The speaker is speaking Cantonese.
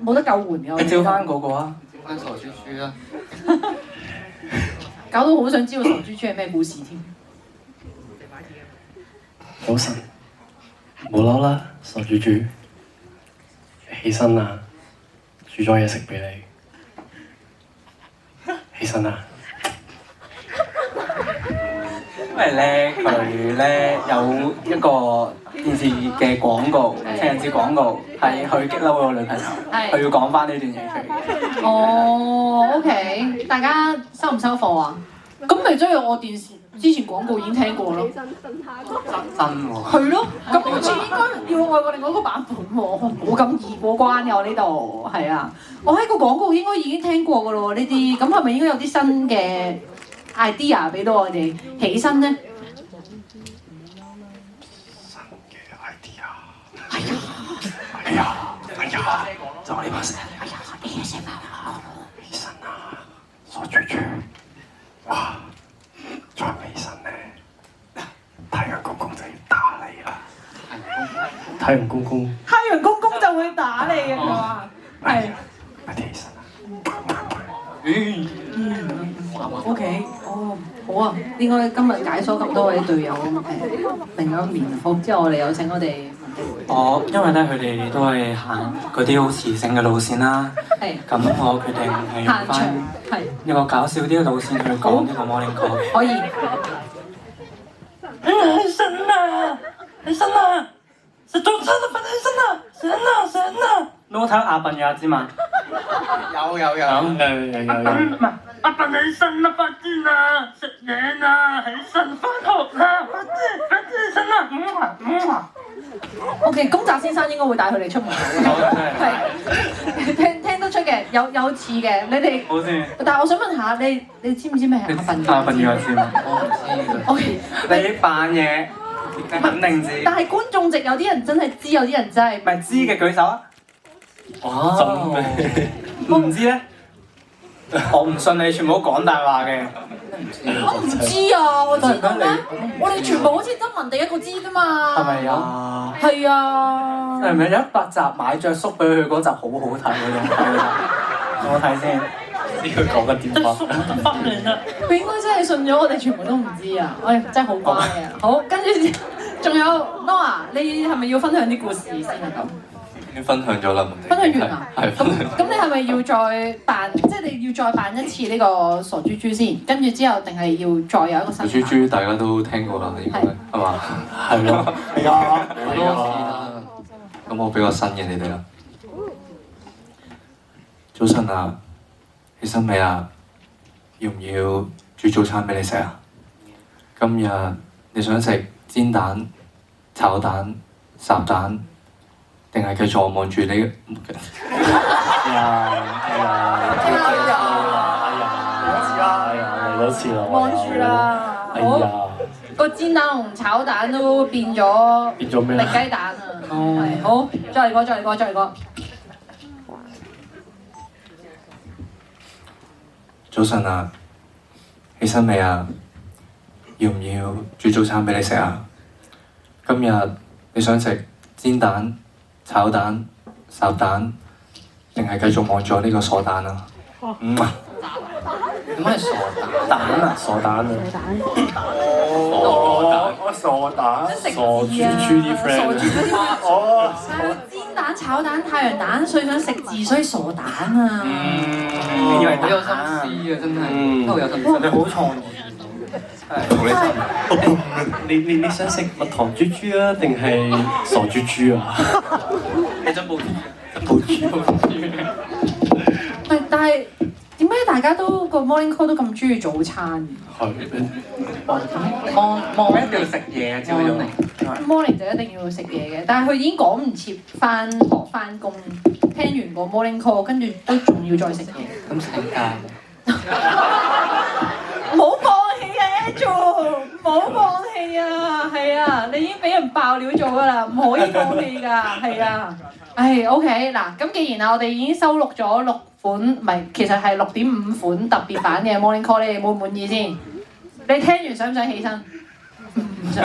冇得救援嘅。你照翻嗰個啊！照翻傻豬豬啦。搞到好想知道傻豬豬係咩故事添。早晨，無啦啦，傻豬豬，起身啦，煮咗嘢食俾你。起身啦！因為咧佢咧有一個電視嘅廣告，情人節廣告係佢激嬲個女朋友，佢要講翻呢段嘢出嚟。哦，OK， 大家收唔收貨啊？咁咪即係我電視之前廣告已經聽過咯。真喎。係咯，咁好似應該要愛過另外一個版本喎，冇咁易過關嘅我呢度，係啊，我喺個廣告應該已經聽過㗎咯呢啲，咁係咪應該有啲新嘅 idea 俾到我哋起身咧？新嘅 idea。哎呀，就呢把聲。哎呀，起身啦，傻豬豬。哇！再唔起身咧，太陽公公就要打你啦！太陽公公，太陽公公就會打你嘅，佢話係。快啲起身啦！OK， 哦，好啊，應該今日解鎖咁多位隊友另一面。好，之後我哋有請我哋。因為咧佢哋都係行嗰啲好磁性嘅路線啦。係。咁我決定係用翻一個搞笑啲嘅路線去講呢個 morning call。可以。起身啦！起身啦！食早餐啦，快啲起身啦！醒啦！你有冇睇阿笨嘅阿芝麻？有。阿笨起身啦，快啲啦！食嘢啦，起身返學啦，快啲起身啦！OK， 公澤先生應該會帶佢哋出門口嘅，係聽得出嘅，有似嘅，你哋。好先。但係我想問下你知唔知咩係阿笨嘅？阿笨嘅阿芝麻。我唔知㗎。OK。你扮嘢，你肯定知。但係觀眾席有啲人真係知，有啲人真係。咪知嘅舉手啊！哇！我唔知咧。我唔信你全部都講大話嘅。我唔知啊，我知道咩？我哋全部好似曾文第一個知啫嘛。係咪啊？係啊。係咪有100集買著宿俾佢嗰集好好睇嗰種？有冇睇先？呢個講緊點啊？佢應該真係信咗我哋全部都唔知啊！真係好乖嘅。好，跟住仲有 Noah， 你係咪要分享啲故事先啊？咁。已經分享咗啦，分享完啦。係分享。咁你係咪要再扮，即係你要再扮一次呢個傻豬豬先？跟住之後，定係要再有一個新？傻豬豬大家都聽過啦，應該係嘛？係咯，係啊，好多次啦。咁我俾個新嘅你哋啦。早晨啊，起身未啊？要唔要煮早餐俾你食啊？今日你想食煎蛋、炒蛋、烚蛋？定係繼續望住你？係啊！嚟多次啦！望住啦！哎呀！個煎蛋同炒蛋都變咗咩？力雞蛋啊！係好，再嚟過。早晨啊，起身未啊？要唔要煮早餐俾你食啊？今日你想食煎蛋、炒蛋、烚蛋，定係繼續望住我呢個傻蛋啊？點解係傻蛋啊？傻蛋啊！傻蛋。食傻豬豬啲 friend 啊！煎蛋、炒蛋、太陽蛋，所以想食字，所以傻蛋啊！以為好有心思啊，真係，都好有心思。你好創意。你想食蜜糖豬豬啊，定係傻豬豬啊？你真冇但係點解大家都個 morning call 都咁中意早餐係。望一定要食嘢朝早。 ？morning 就一定要食嘢嘅，但係佢已經趕唔切翻學翻工，聽完個 morning call， 跟住都仲要再食嘢。咁請假。唔好放棄啊 Angel， 唔好放棄啊，係啊，你已經俾人爆料咗㗎啦，唔可以放棄㗎，係啊，OK 嗱，咁既然我哋已經收錄咗6款，唔係，其實係6.5款特別版嘅 morning call， 你哋滿唔滿意先？你聽完想唔想起身？